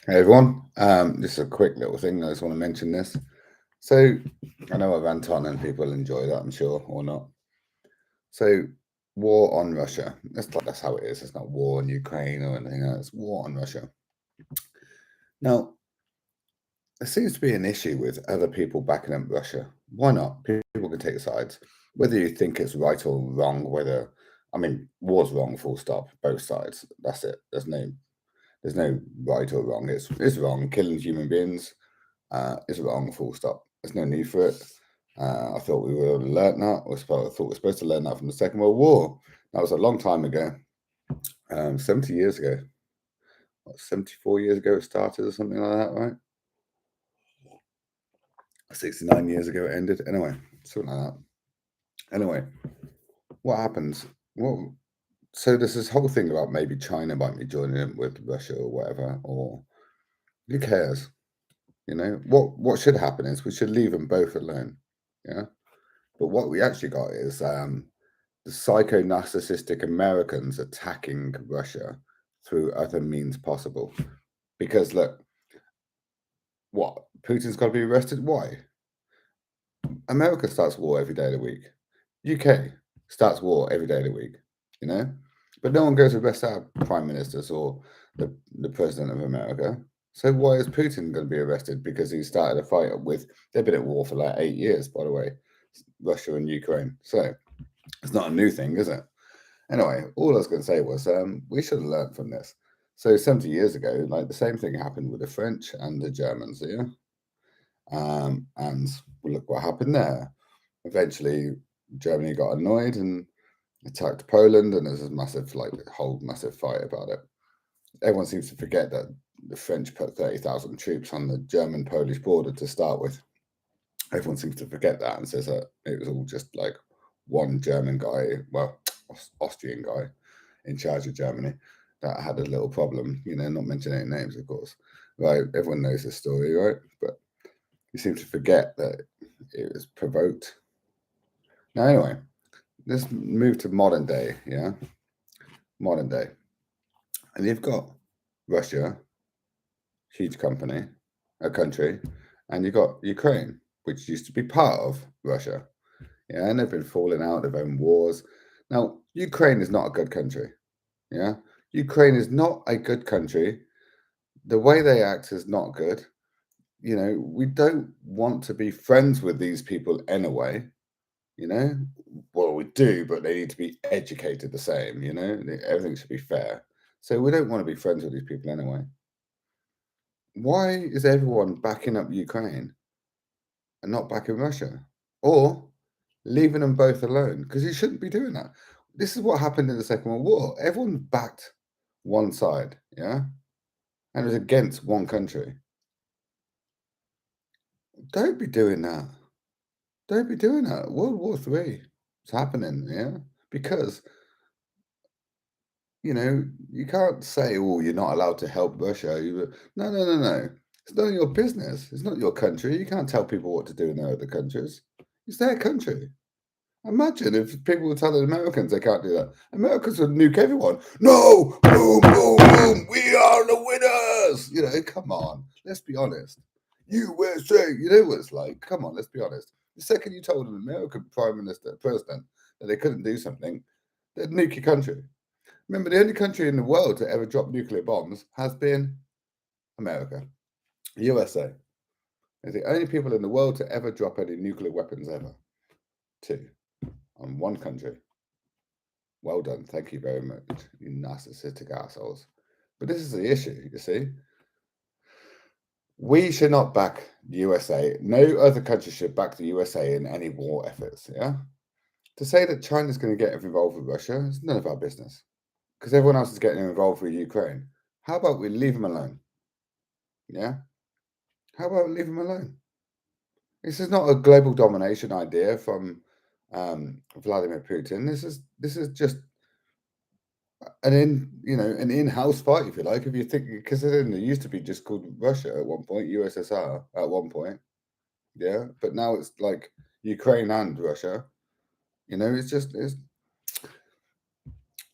Hey everyone, just a quick little thing. I just want to mention this. So, I know I rant on and people enjoy that, I'm sure, or not. So, war on Russia. That's how it is. It's not war on Ukraine or anything else. It's war on Russia. Now, there seems to be an issue with other people backing up Russia. Why not? People can take sides. Whether you think it's right or wrong, war's wrong, full stop, both sides. That's it. There's no right or wrong. It's wrong. Killing human beings is wrong, full stop. There's no need for it. I thought we would have learnt that. I thought we were supposed to learn that from the Second World War. That was a long time ago, 70 years ago. 74 years ago it started or something like that, right? 69 years ago it ended. Anyway, something like that. Anyway, what happens? Well, so there's this whole thing about maybe China might be joining in with Russia or whatever, or who cares? What should happen is we should leave them both alone. Yeah. But what we actually got is the psycho narcissistic Americans attacking Russia through other means possible. Because look, what? Putin's got to be arrested? Why? America starts war every day of the week. UK starts war every day of the week, you know? But no one goes to arrest our prime ministers or the president of America. So why is Putin going to be arrested? Because he started a fight with, they've been at war for like 8 years, by the way, Russia and Ukraine. So it's not a new thing, is it? Anyway, all I was going to say was we should have learned from this. So 70 years ago, like the same thing happened with the French and the Germans, yeah? And look what happened there. Eventually, Germany got annoyed and attacked Poland, and there's a massive, like, whole massive fight about it. Everyone seems to forget that the French put 30,000 troops on the German-Polish border to start with. Everyone seems to forget that and says that it was all just like one German guy, well, Austrian guy in charge of Germany that had a little problem, not mentioning any names, of course. Right? Everyone knows the story, right? But you seem to forget that it was provoked. Now, anyway, let's move to modern day, yeah? Modern day. And you've got Russia, huge country, and you've got Ukraine, which used to be part of Russia. Yeah, and they've been falling out, they've own wars. Now, Ukraine is not a good country. Yeah, Ukraine is not a good country. The way they act is not good. We don't want to be friends with these people anyway. You know, well, we do, but they need to be educated the same. Everything should be fair. So we don't want to be friends with these people anyway. Why is everyone backing up Ukraine and not backing Russia? Or leaving them both alone? Because you shouldn't be doing that. This is what happened in the Second World War. Everyone backed one side, yeah? And it was against one country. Don't be doing that. Don't be doing that. World War Three is happening, yeah? Because, you can't say, oh, you're not allowed to help Russia. No, no, no, no. It's none of your business. It's not your country. You can't tell people what to do in their other countries. It's their country. Imagine if people were telling Americans they can't do that. Americans would nuke everyone. No, boom, boom, boom. We are the winners. Come on. Let's be honest. USA. You know what it's like. Come on, let's be honest. The second you told an American president, that they couldn't do something, they'd nuke your country. Remember, the only country in the world to ever drop nuclear bombs has been America, USA. They're the only people in the world to ever drop any nuclear weapons ever. Two on one country. Well done. Thank you very much, you narcissistic assholes. But this is the issue, you see. We should not back the USA. No other country should back the USA in any war efforts, yeah? To say that China's going to get involved with Russia is none of our business. Because everyone else is getting involved with Ukraine. How about we leave them alone? Yeah? How about we leave them alone? This is not a global domination idea from Vladimir Putin. This is just an in-house fight, if you like. If you think, because it used to be just called Russia at one point, USSR at one point, yeah. But now it's like Ukraine and Russia. It's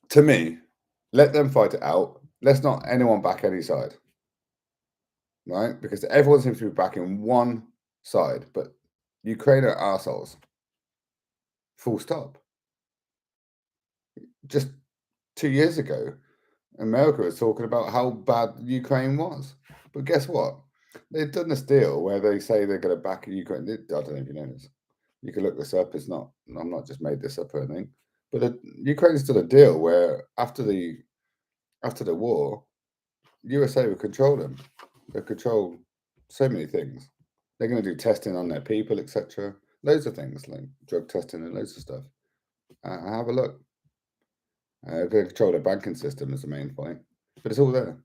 to me. Let them fight it out. Let's not anyone back any side. right? Because everyone seems to be backing one side, but Ukraine are assholes. Full stop. Just 2 years ago, America was talking about how bad Ukraine was. But guess what? They've done this deal where they say they're going to back Ukraine. I don't know if you know this. You can look this up. It's not. I'm not just made this up or anything. But Ukraine's done a deal where after the war, USA will control them. They control so many things. They're going to do testing on their people, etc. Loads of things like drug testing and loads of stuff. Have a look. They're going to control their banking system is the main point. But it's all there.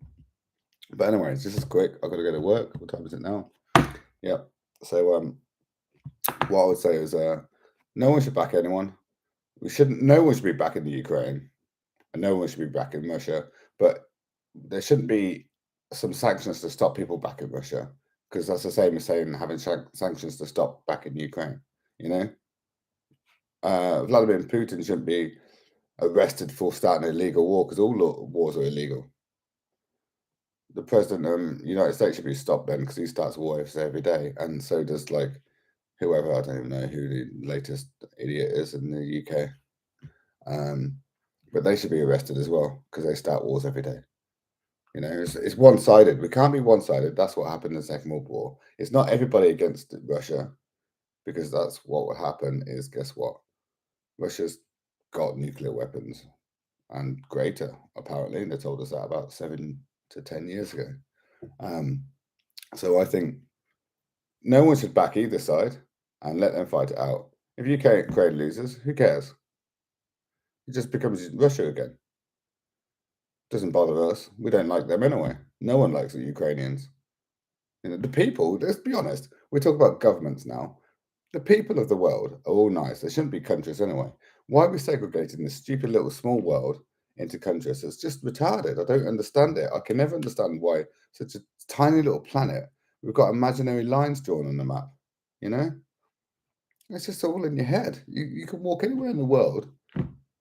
But anyways, this is quick. I've got to go to work. What time is it now? Yep. So what I would say is no one should back anyone. No one should be backing the Ukraine, and no one should be backing Russia. But there shouldn't be some sanctions to stop people backing Russia, because that's the same as saying having sanctions to stop backing Ukraine. You know, Vladimir Putin shouldn't be arrested for starting an illegal war, because all wars are illegal. The president of the United States should be stopped then, because he starts wars every day, and so does like whoever. I don't even know who the latest idiot is in the UK. But they should be arrested as well, because they start wars every day. You know, it's one-sided. We can't be one-sided. That's what happened in the Second World War. It's not everybody against Russia, because that's what would happen is, guess what? Russia's got nuclear weapons, and greater, apparently. They told us that about 7 to 10 years ago. So I think no one should back either side and let them fight it out. If Ukraine loses, who cares? It just becomes Russia again. Doesn't bother us. We don't like them anyway. No one likes the Ukrainians. You know, the people, let's be honest, we talk about governments now. The people of the world are all nice. They shouldn't be countries anyway. Why are we segregating this stupid little small world into countries? It's just retarded. I don't understand it. I can never understand why such a tiny little planet, we've got imaginary lines drawn on the map. You know? It's just all in your head. You can walk anywhere in the world.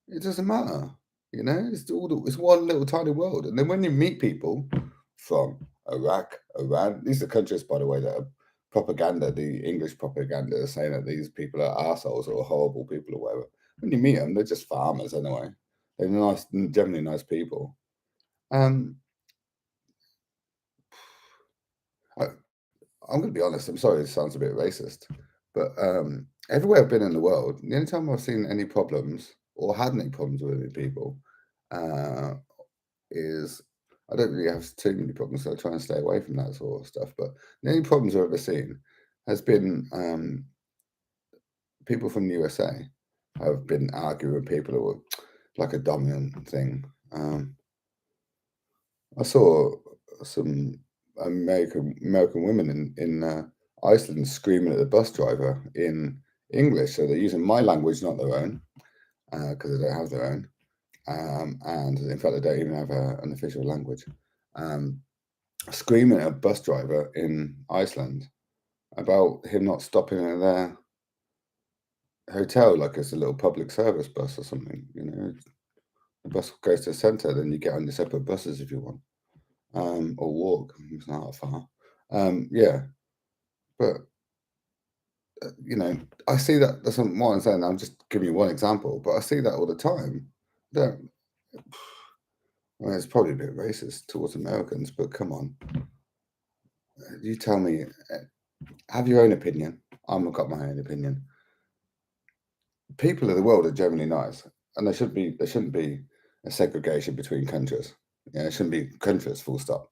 It doesn't matter. You know, it's one little tiny world. And then when you meet people from Iraq, Iran, these are countries, by the way, that are propaganda, the English propaganda, is saying that these people are assholes or horrible people or whatever. When you meet them, they're just farmers anyway. They're nice, generally nice people. Um, I, I'm going to be honest. I'm sorry, it sounds a bit racist, but everywhere I've been in the world, the only time I've seen any problems or had any problems with any people uh, is I don't really have too many problems, so I try and stay away from that sort of stuff. But the only problems I've ever seen has been people from the USA have been arguing with people who were like a dominant thing. I saw some American women in Iceland screaming at the bus driver in English, so they're using my language, not their own, because they don't have their own. And in fact, they don't even have an official language. Screaming at a bus driver in Iceland about him not stopping at their hotel like it's a little public service bus or something. You know, the bus goes to the centre, then you get on your separate buses if you want, or walk. It's not that far. Yeah, but you know, I see that. That's what I'm saying. I'm just giving you one example, but I see that all the time. Don't. I mean, it's probably a bit racist towards Americans, but come on. You tell me, have your own opinion. I've got my own opinion. People of the world are generally nice, and there shouldn't be a segregation between countries. Yeah, there shouldn't be countries, full stop.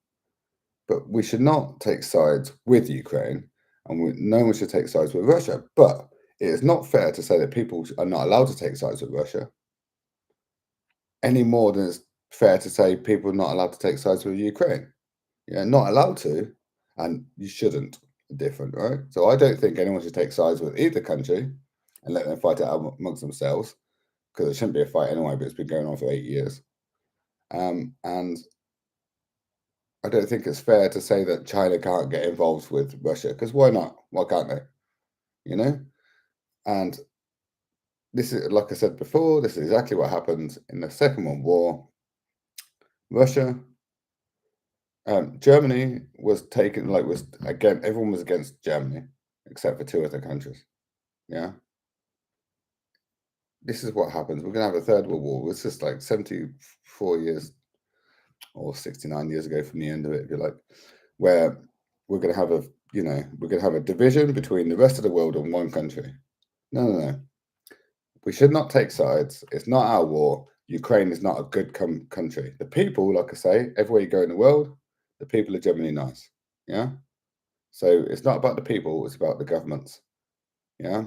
But we should not take sides with Ukraine, and no one should take sides with Russia. But it is not fair to say that people are not allowed to take sides with Russia any more than it's fair to say people are not allowed to take sides with Ukraine. Yeah, not allowed to, and you shouldn't. Different, right? So I don't think anyone should take sides with either country and let them fight it out amongst themselves, because it shouldn't be a fight anyway. But it's been going on for 8 years, and I don't think it's fair to say that China can't get involved with Russia, because why not? Why can't they? You know, and this is, like I said before, this is exactly what happened in the Second World War. Russia Germany was taken, like, was again, everyone was against Germany except for two other countries. Yeah. This is what happens. We're going to have a third world war. It's just like 74 years or 69 years ago from the end of it, if you like, where we're going to have a, we're going to have a division between the rest of the world and one country. No, no, no. We should not take sides. It's not our war. Ukraine is not a good country. The people, like I say, everywhere you go in the world, the people are generally nice. Yeah. So it's not about the people, it's about the governments. Yeah.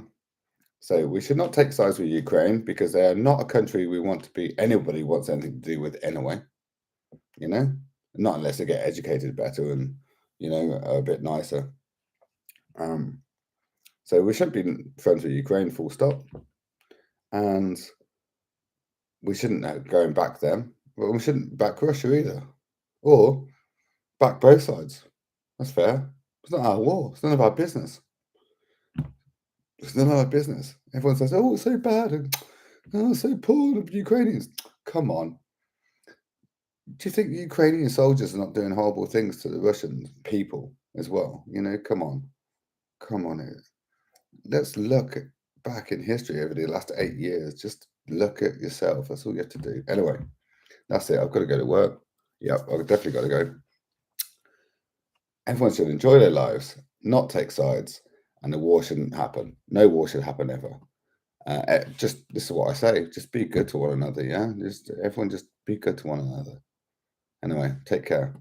So we should not take sides with Ukraine because they are not a country we want to be, anybody wants anything to do with anyway. You know, not unless they get educated better and, a bit nicer. So we shouldn't be friends with Ukraine, full stop. And we shouldn't going back them, but we shouldn't back Russia either. Or back both sides. That's fair. It's not our war. It's none of our business. It's none of our business. Everyone says, oh, it's so bad and oh, so poor the Ukrainians. Come on. Do you think the Ukrainian soldiers are not doing horrible things to the Russian people as well? Come on. Come on. Let's look back in history over the last 8 years. Just look at yourself. That's all you have to do. Anyway, that's it. I've got to go to work. Yep, I've definitely got to go. Everyone should enjoy their lives, not take sides, and the war shouldn't happen. No war should happen ever. This is what I say. Just be good to one another. Yeah, everyone just be good to one another. Anyway, take care.